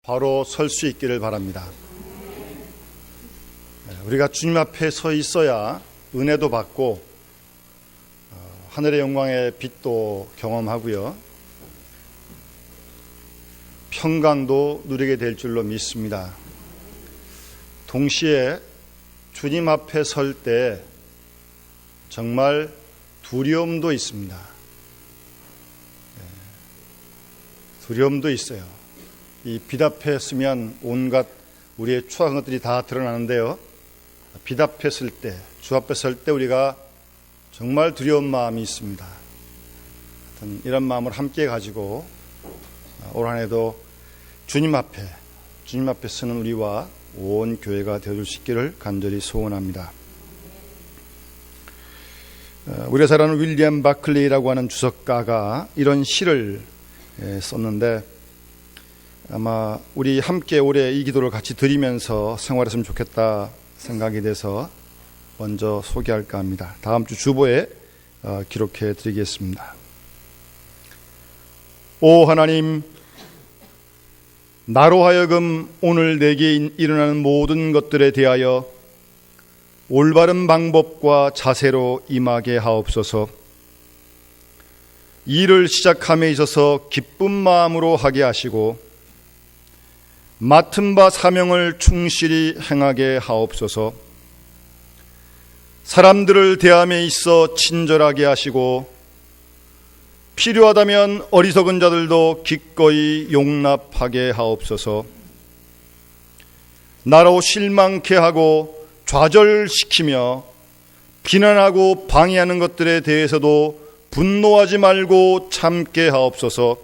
바로 설 수 있기를 바랍니다. 우리가 주님 앞에 서 있어야 은혜도 받고 하늘의 영광의 빛도 경험하고요, 평강도 누리게 될 줄로 믿습니다. 동시에 주님 앞에 설 때 정말 두려움도 있습니다. 두려움도 있어요. 이 빛 앞에 서면 온갖 우리의 추악한 것들이 다 드러나는데요, 빛 앞에 설 때, 주 앞에 설 때 우리가 정말 두려운 마음이 있습니다. 이런 마음을 함께 가지고 올 한 해도 주님 앞에 서는 우리와 온 교회가 되어줄 수 있기를 간절히 소원합니다. 우리가 잘 아는 윌리엄 바클리라고 하는 주석가가 이런 시를 썼는데, 아마 우리 함께 올해 이 기도를 같이 드리면서 생활했으면 좋겠다 생각이 돼서 먼저 소개할까 합니다. 다음 주 주보에 기록해 드리겠습니다. 오 하나님, 나로 하여금 오늘 내게 일어나는 모든 것들에 대하여 올바른 방법과 자세로 임하게 하옵소서. 일을 시작함에 있어서 기쁜 마음으로 하게 하시고 맡은 바 사명을 충실히 행하게 하옵소서. 사람들을 대함에 있어 친절하게 하시고 필요하다면 어리석은 자들도 기꺼이 용납하게 하옵소서. 나로 실망케 하고 좌절시키며 비난하고 방해하는 것들에 대해서도 분노하지 말고 참게 하옵소서.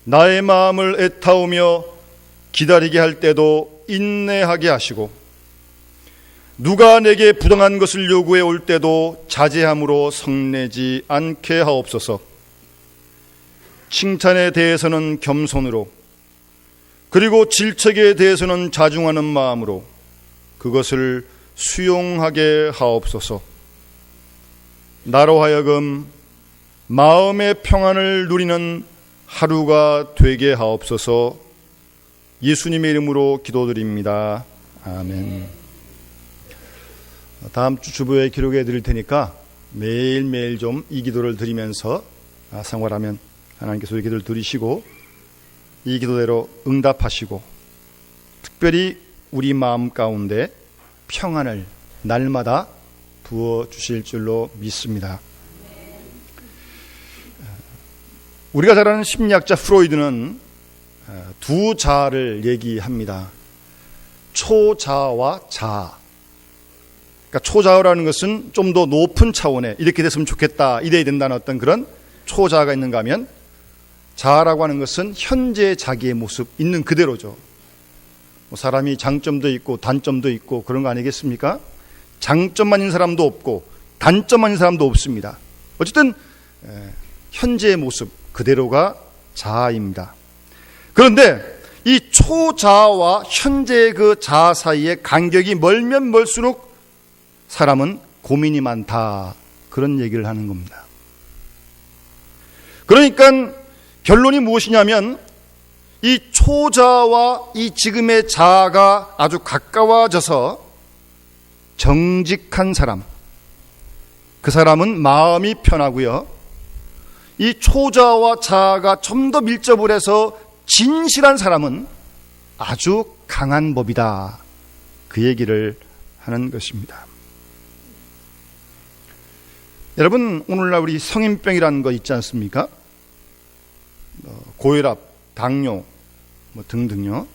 나의 마음을 애타우며 기다리게 할 때도 인내하게 하시고 누가 내게 부당한 것을 요구해 올 때도 자제함으로 성내지 않게 하옵소서. 칭찬에 대해서는 겸손으로, 그리고 질책에 대해서는 자중하는 마음으로 그것을 수용하게 하옵소서. 나로 하여금 마음의 평안을 누리는 하루가 되게 하옵소서. 예수님의 이름으로 기도드립니다. 아멘. 다음 주 주보에 기록해 드릴 테니까 매일매일 좀 이 기도를 드리면서 생활하면 하나님께서 이 기도를 들으시고 이 기도대로 응답하시고 특별히 우리 마음 가운데 평안을 날마다 부어주실 줄로 믿습니다. 우리가 잘 아는 심리학자 프로이드는 두 자아를 얘기합니다. 초자아와 자아. 그러니까 초자아라는 것은 좀 더 높은 차원에 이렇게 됐으면 좋겠다, 이래야 된다는 어떤 그런 초자아가 있는가 하면, 자아라고 하는 것은 현재 자기의 모습 있는 그대로죠. 사람이 장점도 있고 단점도 있고 그런 거 아니겠습니까? 장점만 있는 사람도 없고 단점만 있는 사람도 없습니다. 어쨌든 현재의 모습 그대로가 자아입니다. 그런데 이 초자아와 현재의 그 자아 사이의 간격이 멀면 멀수록 사람은 고민이 많다, 그런 얘기를 하는 겁니다. 그러니까 결론이 무엇이냐면, 이 초자아와 이 지금의 자아가 아주 가까워져서 정직한 사람, 그 사람은 마음이 편하고요, 이 초자아와 자아가 좀 더 밀접을 해서 진실한 사람은 아주 강한 법이다, 그 얘기를 하는 것입니다. 여러분, 오늘날 우리 성인병이라는 거 있지 않습니까? 고혈압, 당뇨 등등요.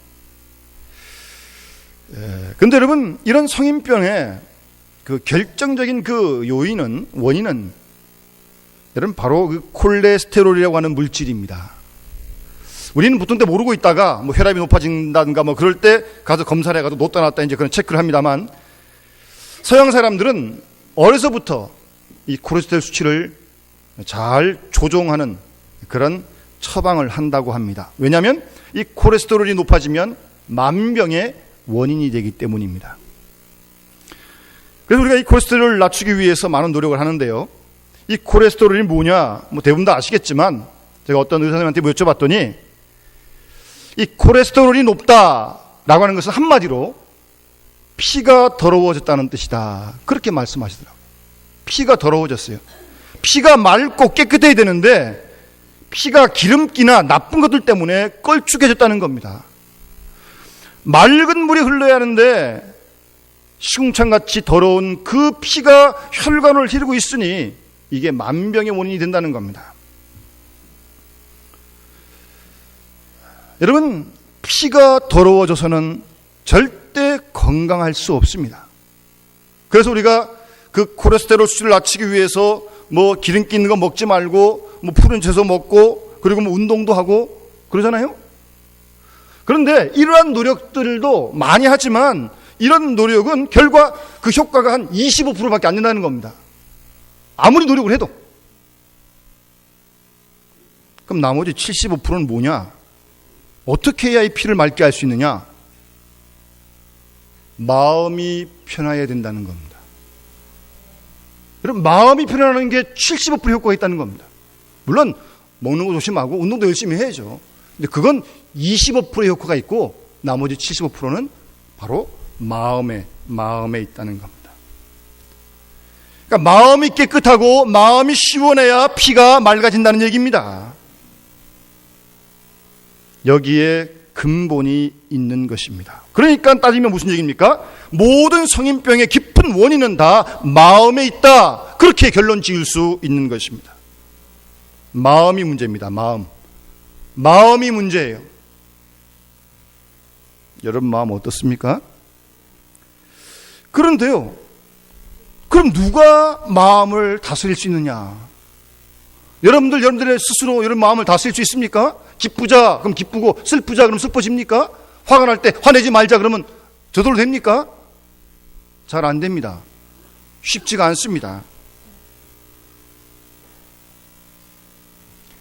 근데 여러분, 이런 성인병의 그 결정적인 그 원인은 여러분 바로 그 콜레스테롤이라고 하는 물질입니다. 우리는 보통 때 모르고 있다가 혈압이 높아진다든가 그럴 때 가서 검사를 해가지고 높다 낮다 이제 그런 체크를 합니다만, 서양 사람들은 어려서부터 이 콜레스테롤 수치를 잘 조종하는 그런 처방을 한다고 합니다. 왜냐하면 이 콜레스테롤이 높아지면 만병의 원인이 되기 때문입니다. 그래서 우리가 이 콜레스테롤을 낮추기 위해서 많은 노력을 하는데요, 이 콜레스테롤이 뭐냐, 대부분 다 아시겠지만 제가 어떤 의사 선생님한테 여쭤봤더니 이 콜레스테롤이 높다라고 하는 것은 한마디로 피가 더러워졌다는 뜻이다. 그렇게 말씀하시더라고요. 피가 더러워졌어요. 피가 맑고 깨끗해야 되는데 피가 기름기나 나쁜 것들 때문에 걸쭉해졌다는 겁니다. 맑은 물이 흘러야 하는데 시궁창같이 더러운 그 피가 혈관을 흐르고 있으니 이게 만병의 원인이 된다는 겁니다. 여러분, 피가 더러워져서는 절대 건강할 수 없습니다. 그래서 우리가 그 콜레스테롤 수치를 낮추기 위해서 뭐 기름기 있는 거 먹지 말고 뭐 푸른 채소 먹고 그리고 뭐 운동도 하고 그러잖아요. 그런데 이러한 노력들도 많이 하지만 이런 노력은 결과 그 효과가 한 25%밖에 안 된다는 겁니다. 아무리 노력을 해도. 그럼 나머지 75%는 뭐냐? 어떻게 해야 이 피를 맑게 할 수 있느냐? 마음이 편해야 된다는 겁니다. 여러분, 마음이 편안한 게 75% 효과가 있다는 겁니다. 물론 먹는 거 조심하고 운동도 열심히 해야죠. 근데 그건 25%의 효과가 있고 나머지 75%는 바로 마음에 있다는 겁니다. 그러니까 마음이 깨끗하고 마음이 시원해야 피가 맑아진다는 얘기입니다. 여기에 근본이 있는 것입니다. 그러니까 따지면 무슨 얘기입니까? 모든 성인병의 깊은 원인은 다 마음에 있다. 그렇게 결론 지을 수 있는 것입니다. 마음이 문제입니다. 마음이 문제예요. 여러분 마음 어떻습니까? 그런데요, 그럼 누가 마음을 다스릴 수 있느냐? 여러분들의 스스로 여러분 마음을 다스릴 수 있습니까? 기쁘자 그럼 기쁘고 슬프자 그럼 슬퍼집니까? 화가 날 때 화내지 말자 그러면 저절로 됩니까? 잘 안 됩니다. 쉽지가 않습니다.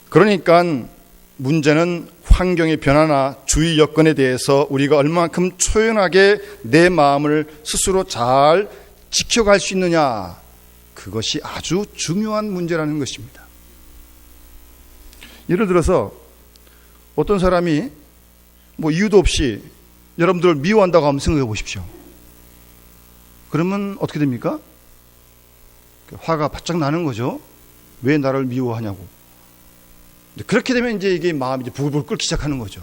그러니까 문제는 환경의 변화나 주위 여건에 대해서 우리가 얼마만큼 초연하게 내 마음을 스스로 잘 지켜갈 수 있느냐, 그것이 아주 중요한 문제라는 것입니다. 예를 들어서 어떤 사람이 뭐 이유도 없이 여러분들을 미워한다고 한번 생각해 보십시오. 그러면 어떻게 됩니까? 화가 바짝 나는 거죠. 왜 나를 미워하냐고. 그렇게 되면 이제 이게 마음이 이제 부글부글 끓기 시작하는 거죠.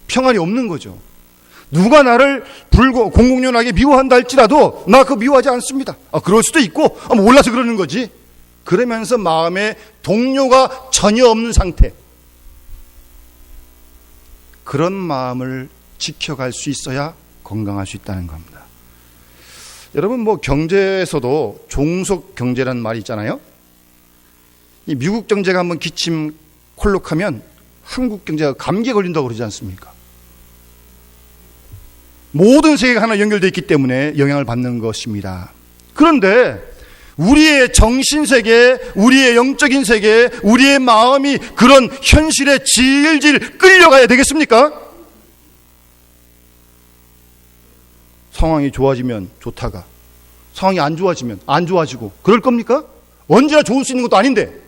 평안이 없는 거죠. 누가 나를 공공연하게 미워한다 할지라도 나 그거 미워하지 않습니다. 그럴 수도 있고 몰라서 그러는 거지. 그러면서 마음에 동료가 전혀 없는 상태. 그런 마음을 지켜갈 수 있어야 건강할 수 있다는 겁니다. 여러분 뭐 경제에서도 종속 경제라는 말이 있잖아요. 이 미국 경제가 한번 기침 콜록하면 한국 경제가 감기에 걸린다고 그러지 않습니까? 모든 세계가 하나 연결되어 있기 때문에 영향을 받는 것입니다. 그런데 우리의 정신세계, 우리의 영적인 세계, 우리의 마음이 그런 현실에 질질 끌려가야 되겠습니까? 상황이 좋아지면 좋다가 상황이 안 좋아지면 안 좋아지고 그럴 겁니까? 언제나 좋을 수 있는 것도 아닌데.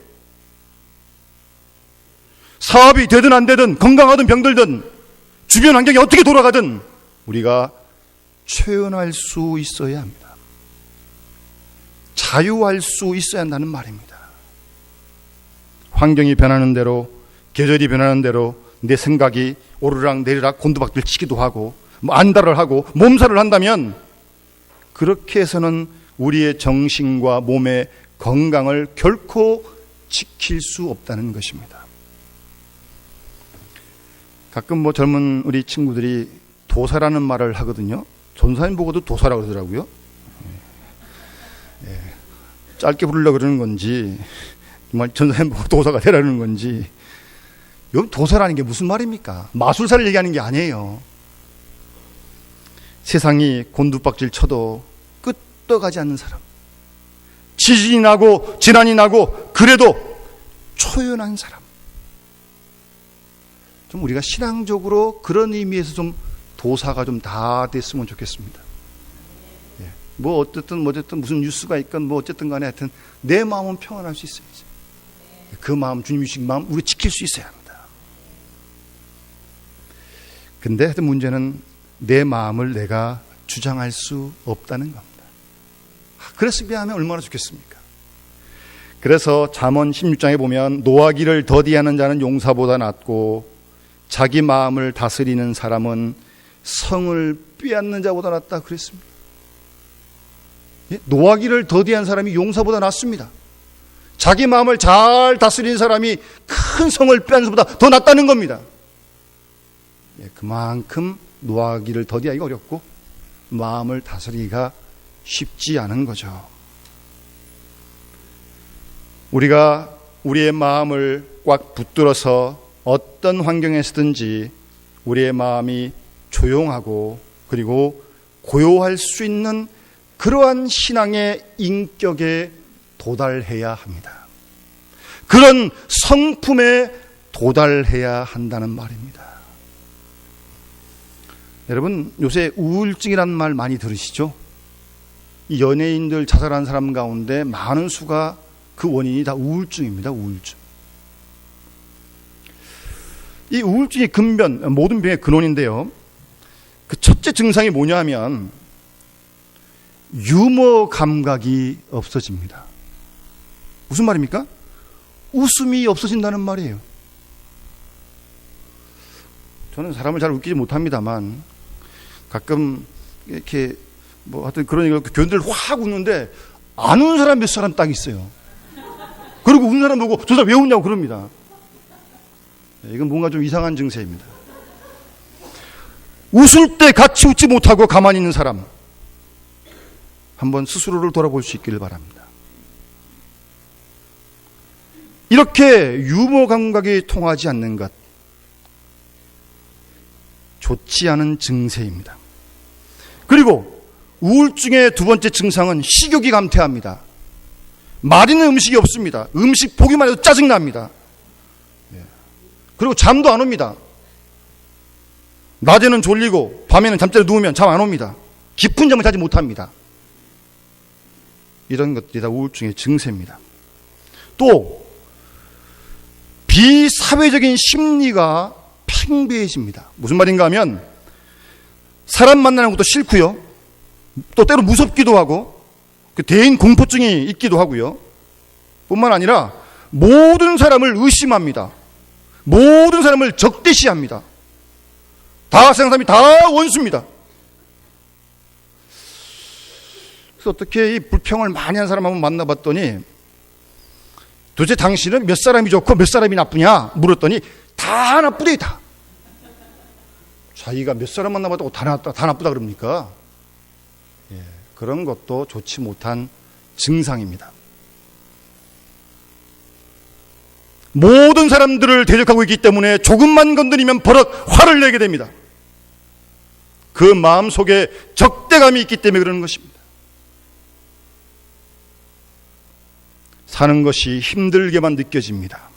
사업이 되든 안 되든 건강하든 병들든 주변 환경이 어떻게 돌아가든 우리가 초연할 수 있어야 합니다. 자유할 수 있어야 한다는 말입니다. 환경이 변하는 대로, 계절이 변하는 대로 내 생각이 오르락 내리락 곤두박질 치기도 하고 안달을 하고 몸살을 한다면 그렇게 해서는 우리의 정신과 몸의 건강을 결코 지킬 수 없다는 것입니다. 가끔 뭐 젊은 우리 친구들이 도사라는 말을 하거든요. 전사님 보고도 도사라고 그러더라고요. 짧게 부르려고 그러는 건지 정말 전사님 보고 도사가 되라는 건지. 여기 도사라는 게 무슨 말입니까? 마술사를 얘기하는 게 아니에요. 세상이 곤두박질 쳐도 끄떡하지 않는 사람, 지진이 나고 재난이 나고 그래도 초연한 사람. 좀 우리가 신앙적으로 그런 의미에서 좀 도사가 좀 다 됐으면 좋겠습니다. 뭐 어쨌든 무슨 뉴스가 있건 뭐 어쨌든 간에 하여튼 내 마음은 평안할 수 있어야지. 그 마음, 주님이 주신 마음 우리 지킬 수 있어야 합니다. 근데 문제는 내 마음을 내가 주장할 수 없다는 겁니다. 그랬으면 하면 얼마나 좋겠습니까? 그래서 잠언 16장에 보면 노하기를 더디하는 자는 용사보다 낫고 자기 마음을 다스리는 사람은 성을 빼앗는 자보다 낫다 그랬습니다. 노하기를 더디한 사람이 용사보다 낫습니다. 자기 마음을 잘 다스리는 사람이 큰 성을 빼앗는 것보다 더 낫다는 겁니다. 그만큼 노하기를 더디하기가 어렵고 마음을 다스리기가 쉽지 않은 거죠. 우리가 우리의 마음을 꽉 붙들어서 어떤 환경에서든지 우리의 마음이 조용하고 그리고 고요할 수 있는 그러한 신앙의 인격에 도달해야 합니다. 그런 성품에 도달해야 한다는 말입니다. 여러분, 요새 우울증이라는 말 많이 들으시죠? 이 연예인들 자살한 사람 가운데 많은 수가 그 원인이 다 우울증입니다. 우울증. 이 우울증이 근변, 모든 병의 근원인데요. 그 첫째 증상이 뭐냐 하면 유머 감각이 없어집니다. 무슨 말입니까? 웃음이 없어진다는 말이에요. 저는 사람을 잘 웃기지 못합니다만 가끔 이렇게 하여튼 그런 교인들 확 웃는데 안 우는 사람 몇 사람 딱 있어요. 그리고 웃는 사람 보고 저 사람 왜 웃냐고 그럽니다. 이건 뭔가 좀 이상한 증세입니다. 웃을 때 같이 웃지 못하고 가만히 있는 사람 한번 스스로를 돌아볼 수 있기를 바랍니다. 이렇게 유머 감각이 통하지 않는 것 좋지 않은 증세입니다. 그리고 우울증의 두 번째 증상은 식욕이 감퇴합니다. 맛있는 음식이 없습니다. 음식 보기만 해도 짜증납니다. 그리고 잠도 안 옵니다. 낮에는 졸리고 밤에는 잠자리에 누우면 잠 안 옵니다. 깊은 잠을 자지 못합니다. 이런 것들이 다 우울증의 증세입니다. 또 비사회적인 심리가 팽배해집니다. 무슨 말인가 하면 사람 만나는 것도 싫고요. 또 때로 무섭기도 하고 대인 공포증이 있기도 하고요. 뿐만 아니라 모든 사람을 의심합니다. 모든 사람을 적대시합니다. 다 세상 사람이 다 원수입니다. 그래서 어떻게 이 불평을 많이 한 사람 한번 만나봤더니 도대체 당신은 몇 사람이 좋고 몇 사람이 나쁘냐 물었더니 다 나쁘대 다. 자기가 몇 사람 만나봤다고 다 나쁘다 그럽니까? 그런 것도 좋지 못한 증상입니다. 모든 사람들을 대적하고 있기 때문에 조금만 건드리면 버럭 화를 내게 됩니다. 그 마음 속에 적대감이 있기 때문에 그러는 것입니다. 사는 것이 힘들게만 느껴집니다.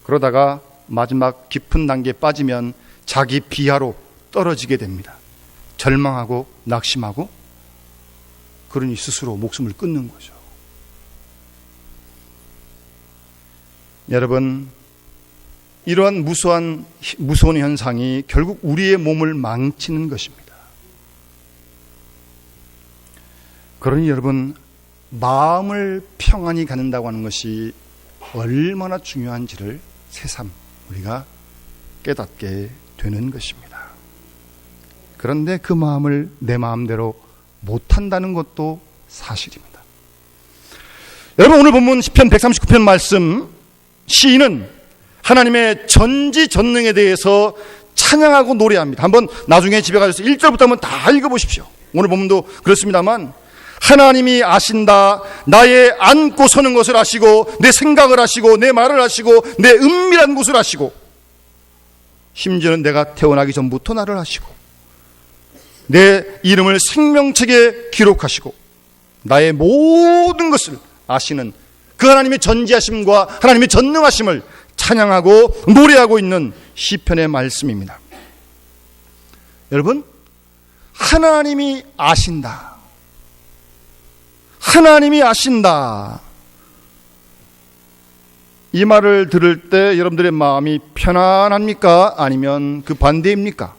그러다가 마지막 깊은 단계에 빠지면 자기 비하로 떨어지게 됩니다. 절망하고 낙심하고 그러니 스스로 목숨을 끊는 거죠. 여러분, 이러한 무서운 현상이 결국 우리의 몸을 망치는 것입니다. 그러니 여러분, 마음을 평안히 갖는다고 하는 것이 얼마나 중요한지를 새삼 우리가 깨닫게 되는 것입니다. 그런데 그 마음을 내 마음대로 못한다는 것도 사실입니다. 여러분, 오늘 본문 시편 139편 말씀, 시인은 하나님의 전지전능에 대해서 찬양하고 노래합니다. 한번 나중에 집에 가셔서 1절부터 한번 다 읽어보십시오. 오늘 본문도 그렇습니다만 하나님이 아신다. 나의 앉고 서는 것을 아시고 내 생각을 아시고 내 말을 아시고 내 은밀한 곳을 아시고 심지어는 내가 태어나기 전부터 나를 아시고 내 이름을 생명책에 기록하시고 나의 모든 것을 아시는 그 하나님의 전지하심과 하나님의 전능하심을 찬양하고 노래하고 있는 시편의 말씀입니다. 여러분, 하나님이 아신다. 하나님이 아신다. 이 말을 들을 때 여러분들의 마음이 편안합니까? 아니면 그 반대입니까?